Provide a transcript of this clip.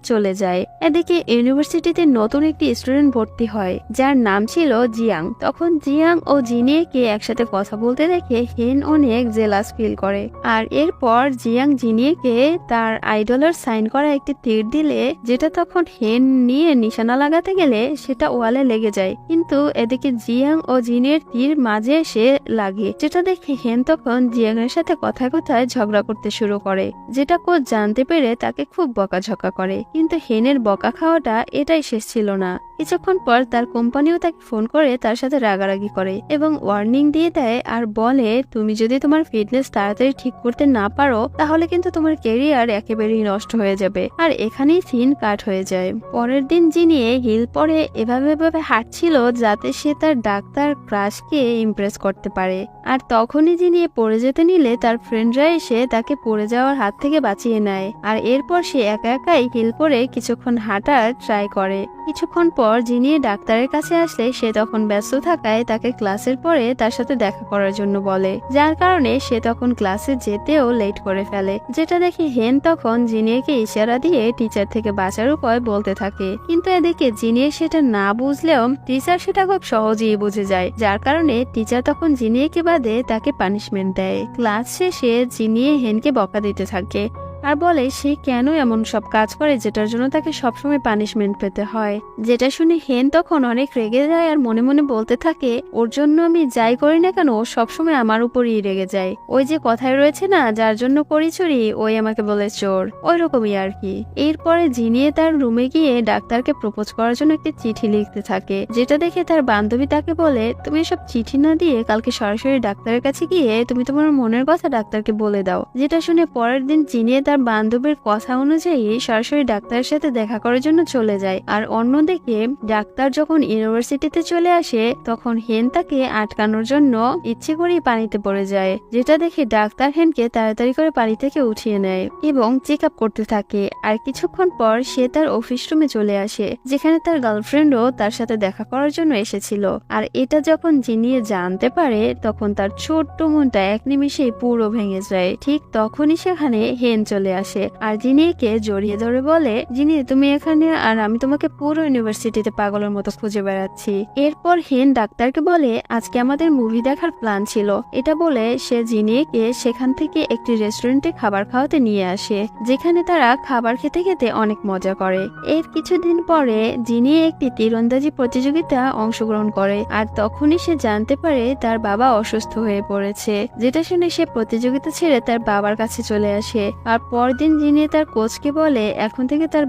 চলে যায়। এদিকে ইউনিভার্সিটিতে নতুন একটি স্টুডেন্ট ভর্তি হয় যার নাম ছিল জিয়াং। তখন জিয়াং ও জিনিয়েকে একসাথে কথা বলতে দেখে হেন অনেক জেলাস ফিল করে। আর এরপর জিয়াং জিনিয়েকে তার আইডলের সাইন করা একটি তীর দিলে, যেটা তখন হেন নিয়ে নিশানা লাগাতে গেলে সেটা ওয়ালে লেগে যায়, কিন্তু এদিকে জিয়াং ও জিনের তীর মাঝে এসে লাগে, যেটা দেখে হেন তখন জিয়াং এর সাথে কথায় কথায় ঝগড়া করতে শুরু করে, যেটা কোচ জানতে পেরে তাকে খুব বকাঝকা করে। কিন্তু হেনের বকা খাওয়াটা এটাই শেষ ছিল না। কিছুক্ষণ পর তার কোম্পানিও তাকে ফোন করে তার সাথে রাগারাগি করে এবং ওয়ার্নিং দিয়ে দেয় আর বলে, তুমি যদি তোমার ফিটনেস তাড়াতাড়ি ঠিক করতে না পারো তাহলে কিন্তু তোমার ক্যারিয়ার একেবারেই নষ্ট হয়ে যাবে। আর এখানেই সিন কাট হয়ে যায়। পরের দিন জিনিয়ে হিল পরে এভাবে হাঁটছিল যাতে সে তার ডাক্তার ক্রাশকে ইমপ্রেস করতে পারে। আর তখনই জিনিয়ে পড়ে যেতে নিলে তার ফ্রেন্ডরা এসে তাকে পড়ে যাওয়ার হাত থেকে বাঁচিয়ে নেয়। আর এরপর সে একা একাই হিল পরে কিছুক্ষণ হাঁটার ট্রাই করে। কিছুক্ষণ পর জিনিয়ে ডাক্তারের কাছে আসলে সে তখন ব্যস্ত থাকায় তাকে ক্লাসের পরে তার সাথে দেখা করার জন্য বলে, যার কারণে সে তখন ক্লাসে যেতেও লেট করে ফেলে। যেটা দেখে হেন তখন জিনিয়েকে ইশারা দিয়ে টিচার থেকে বাঁচার উপায় বলতে থাকে, কিন্তু এদিকে জিনিয়ে সেটা না বুঝলেও টিচার সেটা খুব সহজেই বুঝে যায়, যার কারণে টিচার তখন জিনিয়েকে বাদে তাকে পানিশমেন্ট দেয়। ক্লাস শেষে জিনিয়ে হেনকে বকা দিতে থাকে আর বলে সে কেন এমন সব কাজ করে যেটার জন্য তাকে সবসময় পানিশমেন্ট পেতে হয়। যেটা শুনে হেন তখন অনেক রেগে যায় আর মনে মনে বলতে থাকে, ওর জন্য আমি যাই করি না কেন ও সবসময় আমার উপরই রেগে যায়। ওই যে কথায় রয়েছে না, যার জন্য করি চুরি ওই আমাকে বলে চোর, ওই রকমই আর কি। এরপরে জিনিয়ে তার রুমে গিয়ে ডাক্তারকে প্রপোজ করার জন্য একটি চিঠি লিখতে থাকে, যেটা দেখে তার বান্ধবী তাকে বলে, তুমি সব চিঠি না দিয়ে কালকে সরাসরি ডাক্তারের কাছে গিয়ে তুমি তোমার মনের কথা ডাক্তারকে বলে দাও। যেটা শুনে পরের দিন জিনিয়ে তার বান্ধবীর কথা অনুযায়ী সরাসরি ডাক্তারের সাথে দেখা করার জন্য চলে যায়। আর অন্যদিকে ডাক্তার যখন ইউনিভার্সিটিতে চলে আসে তখন হেন তাকে আটকানোর জন্য ইচ্ছে করেই পানিতে পড়ে যায়, যেটা দেখে ডাক্তার হেনকে তাড়াতাড়ি করে পানি থেকে উঠিয়ে নেয় এবং চেক আপ করতে থাকে। আর কিছুক্ষণ পর সে তার অফিস রুমে চলে আসে, যেখানে তার গার্লফ্রেন্ডও তার সাথে দেখা করার জন্য এসেছিল। আর এটা যখন জিনিয়ে জানতে পারে তখন তার ছোট্ট মনটা এক নিমিষেই পুরো ভেঙে যায়। ঠিক তখনই সেখানে হেন চলে আসে আর জিনিকে জড়িয়ে ধরে বলে, জিনি তুমি এখানে আর আমি তোমাকে পুরো ইউনিভার্সিটিতে পাগলের মতো খুঁজে বেড়াচ্ছি। এরপর হেন ডাক্তারকে বলে আজকে আমাদের মুভি দেখার প্ল্যান ছিল। এটা বলে সে জিনিকে সেখান থেকে একটি রেস্টুরেন্টে খাবার খাওয়াতে নিয়ে আসে, যেখানে তারা খাবার খেতে খেতে অনেক মজা করে। এর কিছুদিন পরে জিনি একটি তীরন্দাজি প্রতিযোগিতা অংশগ্রহণ করে আর তখনই সে জানতে পারে তার বাবা অসুস্থ হয়ে পড়েছে, যেটা শুনে সে প্রতিযোগিতা ছেড়ে তার বাবার কাছে চলে আসে। আর পরদিন জিনি তার কোচকে বলে এখন থেকে তার